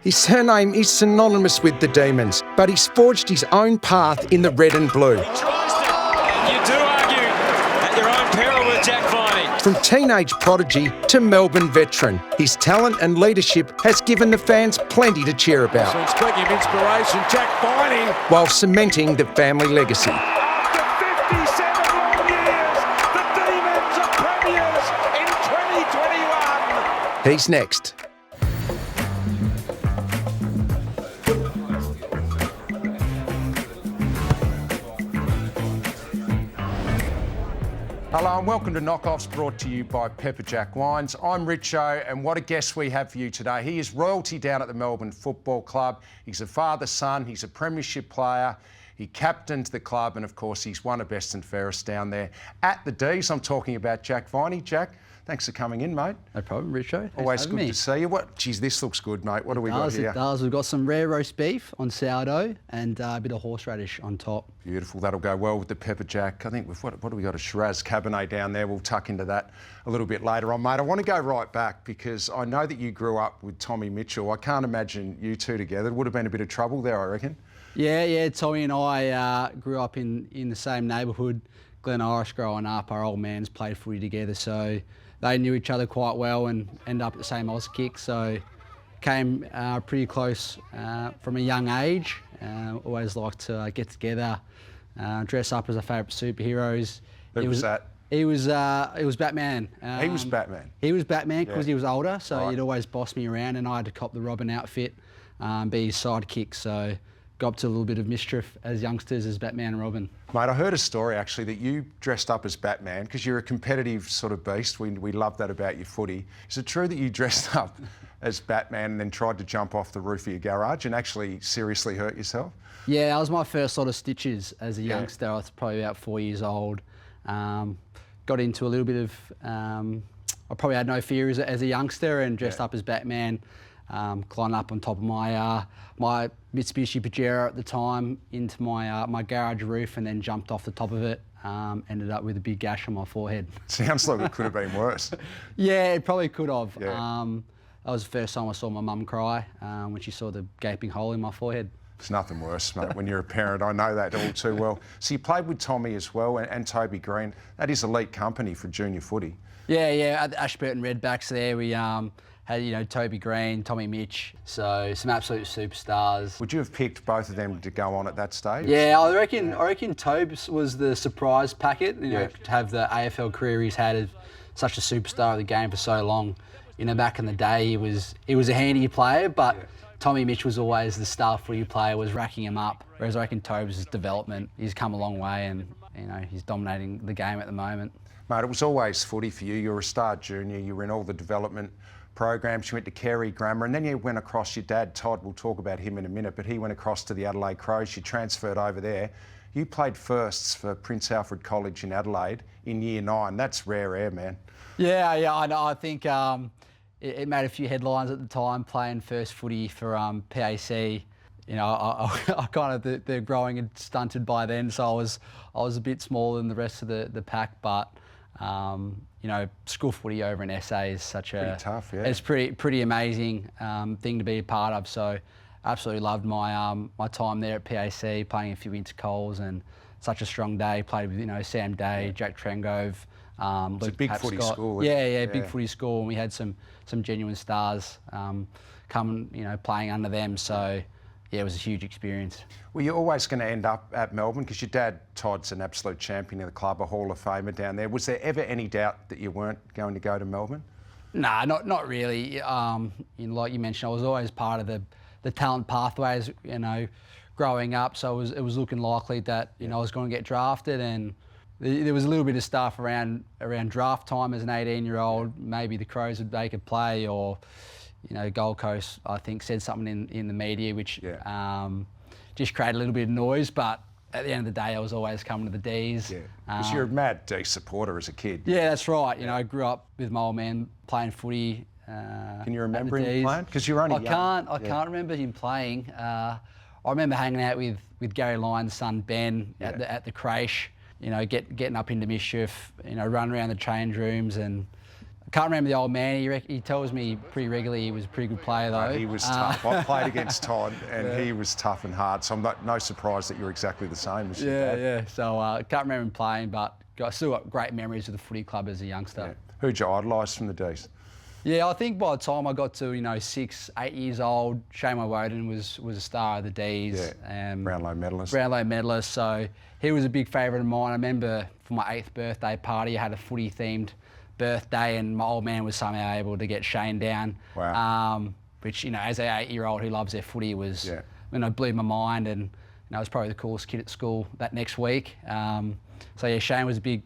His surname is synonymous with the Demons, but he's forged his own path in the red and blue. He tries to, and you do argue at your own peril with Jack Viney. From teenage prodigy to Melbourne veteran, his talent and leadership has given the fans plenty to cheer about. So speaking of inspiration, Jack Viney, while cementing the family legacy. after 57 long years, the Demons are premiers in 2021. He's next. Hello and welcome to Knockoffs, brought to you by Pepper Jack Wines. I'm Richo, and what a guest we have for you today. He is royalty down at the Melbourne Football Club. He's a father-son, he's a premiership player, he captained the club, and of course he's one of best and fairest down there at the Dees. I'm talking about Jack Viney. Jack, thanks for coming in, mate. No problem, Richo. Always good to see you. Geez, this looks good, mate. What do we got here? It does. We've got some rare roast beef on sourdough and a bit of horseradish on top. Beautiful. That'll go well with the pepper jack. I think what do we got? A Shiraz Cabernet down there. We'll tuck into that a little bit later on, mate. I want to go right back because I know that you grew up with Tommy Mitchell. I can't imagine you two together. It would have been a bit of trouble there, I reckon. Yeah. Tommy and I grew up in the same neighbourhood, Glen Irish, growing up. Our old mans played footy together, so they knew each other quite well and ended up at the same Oz kick. So came pretty close from a young age. Always liked to get together, dress up as our favourite superheroes. Who was that? It was Batman. He was Batman? He was Batman because he was older, so Right. he'd always boss me around, and I had to cop the Robin outfit, be his sidekick. So got up to a little bit of mischief as youngsters as Batman and Robin. Mate, I heard a story actually that you dressed up as Batman because you're a competitive sort of beast. We love that about your footy. Is it true that you dressed up as Batman and then tried to jump off the roof of your garage and actually seriously hurt yourself? Yeah, that was my first sort of stitches as a youngster. I was probably about 4 years old. Got into a little bit of, I probably had no fear as a youngster and dressed up as Batman. Climbed up on top of my Mitsubishi Pajero at the time into my garage roof and then jumped off the top of it. Ended up with a big gash on my forehead. Sounds like it could have been worse. Yeah, it probably could have. Yeah. That was the first time I saw my mum cry when she saw the gaping hole in my forehead. It's nothing worse, mate, when you're a parent. I know that all too well. So you played with Tommy as well and Toby Green. That is elite company for junior footy. Yeah. At the Ashburton Redbacks there, we had, Toby Green, Tommy Mitch, so some absolute superstars. Would you have picked both of them to go on at that stage? Yeah, I reckon Tobes was the surprise packet, to have the AFL career he's had as such a superstar of the game for so long. Back in the day, he was a handy player, but Tommy Mitch was always the star footy player, was racking him up. Whereas I reckon Tobes' development, he's come a long way and, he's dominating the game at the moment. Mate, it was always footy for you. You were a star junior, you were in all the development programs, you went to Carey Grammar, and then you went across, your dad, Todd, we'll talk about him in a minute, but he went across to the Adelaide Crows, you transferred over there. You played firsts for Prince Alfred College in Adelaide in year 9. That's rare air, man. Yeah, I know. I think it made a few headlines at the time, playing first footy for PAC. I kind of, they're growing and stunted by then, so I was a bit smaller than the rest of the pack, but school footy over in SA is such a pretty tough, yeah. It's pretty amazing thing to be a part of. So absolutely loved my time there at PAC, playing a few intercols and such a strong day. Played with Sam Day, Jack Trengove, It's a big footy school. Big footy school, and we had some genuine stars coming, playing under them. So yeah, it was a huge experience. Well, you're always going to end up at Melbourne because your dad, Todd's an absolute champion in the club, a Hall of Famer down there. Was there ever any doubt that you weren't going to go to Melbourne? Nah, not really. Like you mentioned, I was always part of the talent pathways, growing up. So it was looking likely that, I was going to get drafted, and there was a little bit of stuff around draft time as an 18-year-old. Maybe the Crows would make a play, or Gold Coast, I think, said something in the media which just created a little bit of noise. But at the end of the day, I was always coming to the Dees. Yeah, because you're a mad Dees supporter as a kid. Yeah, that's right. I grew up with my old man playing footy. Can you remember him playing? Because you're only young. I can't remember him playing. I remember hanging out with Gary Lyon's son Ben at the creche. Getting up into mischief. Running around the change rooms and I can't remember the old man. He tells me pretty regularly he was a pretty good player, though. He was tough. I played against Todd, and he was tough and hard. So I'm no surprise that you're exactly the same as your dad. Yeah. So I can't remember him playing, but I still got great memories of the footy club as a youngster. Yeah. Who'd you idolise from the Dees? Yeah, I think by the time I got to 6, 8 years old, Shane Woden was a star of the Dees. Yeah. Brownlow medalist. Brownlow medalist. So he was a big favourite of mine. I remember for my 8th birthday party, I had a footy-themed birthday, and my old man was somehow able to get Shane down. Wow. Which, as an 8-year-old who loves their footy was, blew my mind, and I was probably the coolest kid at school that next week. So yeah, Shane was a big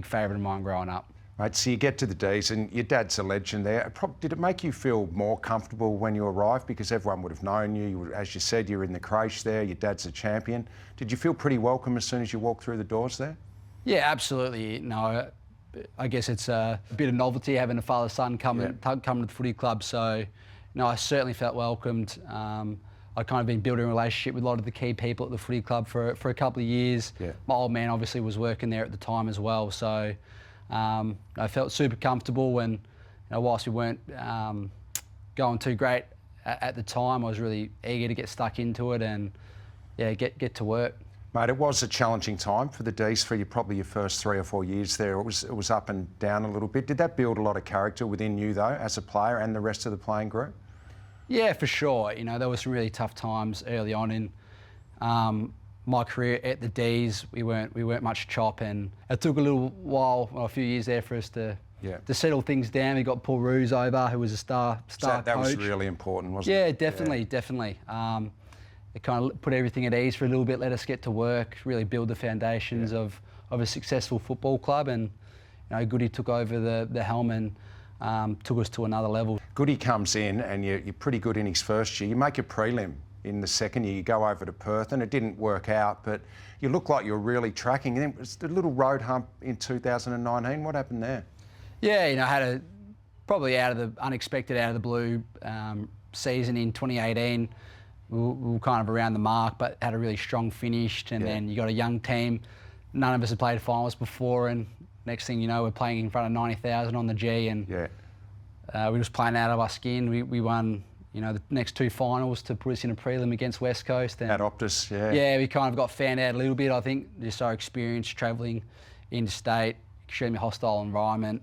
favourite of mine growing up. Mate, so you get to the Dees, and your dad's a legend there. Did it make you feel more comfortable when you arrived? Because everyone would have known you. As you said, you're in the creche there. Your dad's a champion. Did you feel pretty welcome as soon as you walked through the doors there? Yeah, absolutely. No, I guess it's a bit of novelty having a father-son come to the footy club. So, I certainly felt welcomed. I'd kind of been building a relationship with a lot of the key people at the footy club for a couple of years. Yeah. My old man obviously was working there at the time as well. So I felt super comfortable, and whilst we weren't going too great at the time, I was really eager to get stuck into it and get to work. Mate, it was a challenging time for the Dees for probably your first 3 or 4 years there. It was up and down a little bit. Did that build a lot of character within you, though, as a player and the rest of the playing group? Yeah, for sure. There were some really tough times early on in my career at the Dees. We weren't much chop, and it took a little while, a few years there, for us to settle things down. We got Paul Roos over, who was a star coach. That was really important, wasn't it? Yeah, definitely. It kind of put everything at ease for a little bit, let us get to work, really build the foundations of a successful football club. And Goody took over the helm and took us to another level. Goody comes in, and you're pretty good in his first year. You make a prelim in the second year. You go over to Perth, and it didn't work out, but you look like you're really tracking. And then it was a little road hump in 2019. What happened there? Yeah, I had probably out of the blue season in 2018. We were kind of around the mark, but had a really strong finish. And then you got a young team. None of us had played finals before, and next thing you know, we're playing in front of 90,000 on the G, and we were just playing out of our skin. We won, the next 2 finals to put us in a prelim against West Coast. And at Optus, Yeah, we kind of got found out a little bit, I think, just our experience travelling interstate, extremely hostile environment.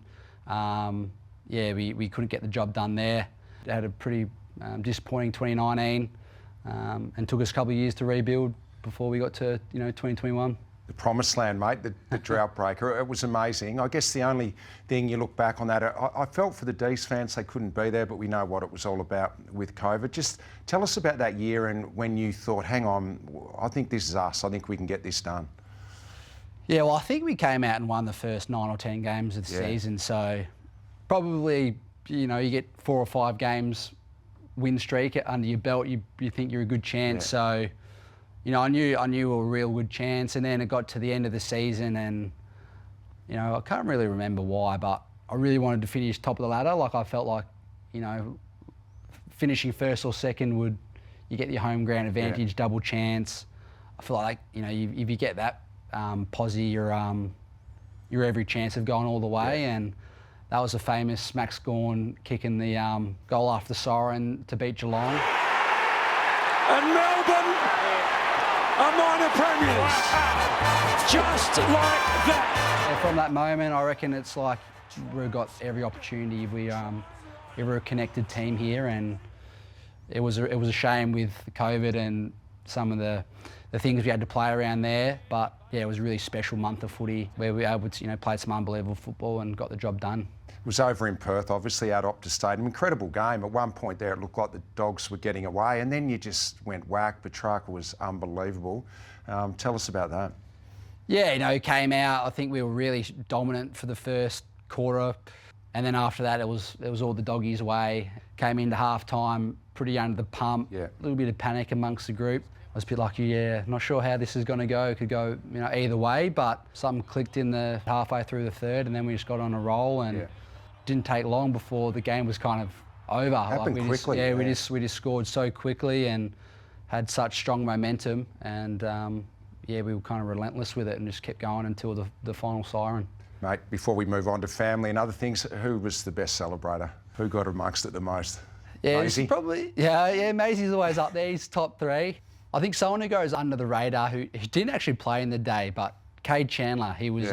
We couldn't get the job done there. Had a pretty disappointing 2019. And took us a couple of years to rebuild before we got to 2021. The promised land, mate, the drought breaker. It was amazing. I guess the only thing you look back on that, I felt for the Dees fans they couldn't be there, but we know what it was all about with COVID. Just tell us about that year and when you thought, hang on, I think this is us. I think we can get this done. Yeah, well, I think we came out and won the first 9 or 10 games of the season. So probably, you get 4 or 5 games win streak under your belt, you think you're a good chance. So, I knew we were a real good chance, and then it got to the end of the season, and I can't really remember why, but I really wanted to finish top of the ladder. Like, I felt like, finishing first or second you get your home ground advantage, double chance. I feel like, if you get that posse, you're every chance of going all the way. And that was a famous Max Gawn kicking the goal after the siren to beat Geelong. And Melbourne are minor premiers. Just like that. And from that moment, I reckon it's like we've got every opportunity. We're a connected team here, and it was a shame with COVID and some of the things we had to play around there. But yeah, it was a really special month of footy where we were able to play some unbelievable football and got the job done. It was over in Perth, obviously, at Optus Stadium. Incredible game. At one point there, it looked like the Dogs were getting away, and then you just went whack. Petrarca was unbelievable. Tell us about that. Yeah, he came out. I think we were really dominant for the first quarter, and then after that, it was all the Doggies' way. Came into half-time pretty under the pump. A little bit of panic amongst the group. I was a bit like, not sure how this is going to go. It could go, either way, but something clicked in the halfway through the third, and then we just got on a roll, and didn't take long before the game was kind of over. Happened quickly. We just scored so quickly and had such strong momentum, and we were kind of relentless with it and just kept going until the final siren. Mate, before we move on to family and other things, who was the best celebrator? Who got amongst it the most? Yeah, Maisie? Maisie's always up there. He's top 3. I think someone who goes under the radar, who didn't actually play in the day, but Cade Chandler. He was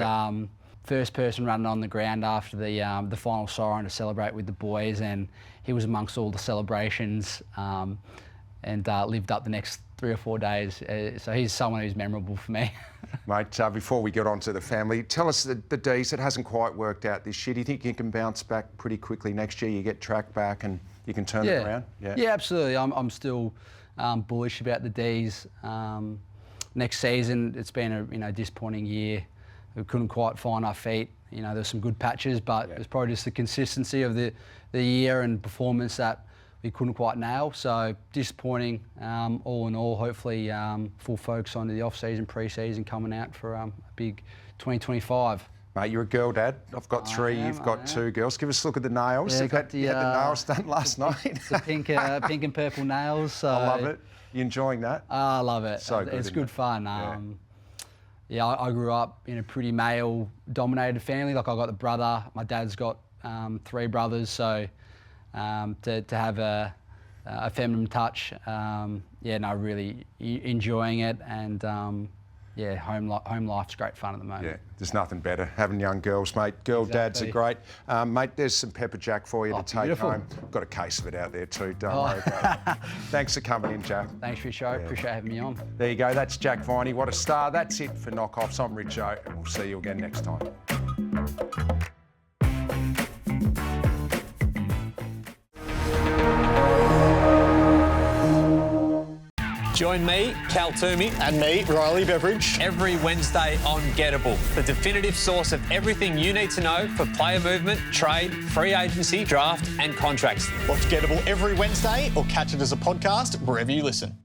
first person running on the ground after the final siren to celebrate with the boys, and he was amongst all the celebrations and lived up the next 3 or 4 days. So he's someone who's memorable for me. Mate, before we get on to the family, tell us the Dees, it hasn't quite worked out this year. Do you think you can bounce back pretty quickly next year? You get track back and you can turn it around? Yeah, absolutely. I'm still bullish about the Dees. Next season, it's been a disappointing year. We couldn't quite find our feet. There's some good patches, but it's probably just the consistency of the year and performance that we couldn't quite nail. So disappointing. All in all, hopefully full focus on the off-season, pre-season coming out for a big 2025. Mate, you're a girl dad. I've got 3. You've got 2 girls. Give us a look at the nails. Yeah, You had the nails done last night. The pink and purple nails. So I love it. You enjoying that? I love it. So good, it's good fun. Yeah. I grew up in a pretty male-dominated family. Like I got the brother. My dad's got 3 brothers. So to have a feminine touch, really enjoying it, and home life's great fun at the moment. Yeah, there's nothing better having young girls, mate. Girl dads are great. Mate, there's some pepper jack for you to take beautiful. home. Got a case of it out there too. Don't worry about it. Thanks for coming in, Jack. Thanks for your show. Appreciate having me on. There you go. That's Jack Viney. What a star. That's it for Knockoffs. I'm Richo, and we'll see you again next time. Join me, Cal Toomey, And me, Riley Beveridge. every Wednesday on Gettable, the definitive source of everything you need to know for player movement, trade, free agency, draft and contracts. Watch Gettable every Wednesday or catch it as a podcast wherever you listen.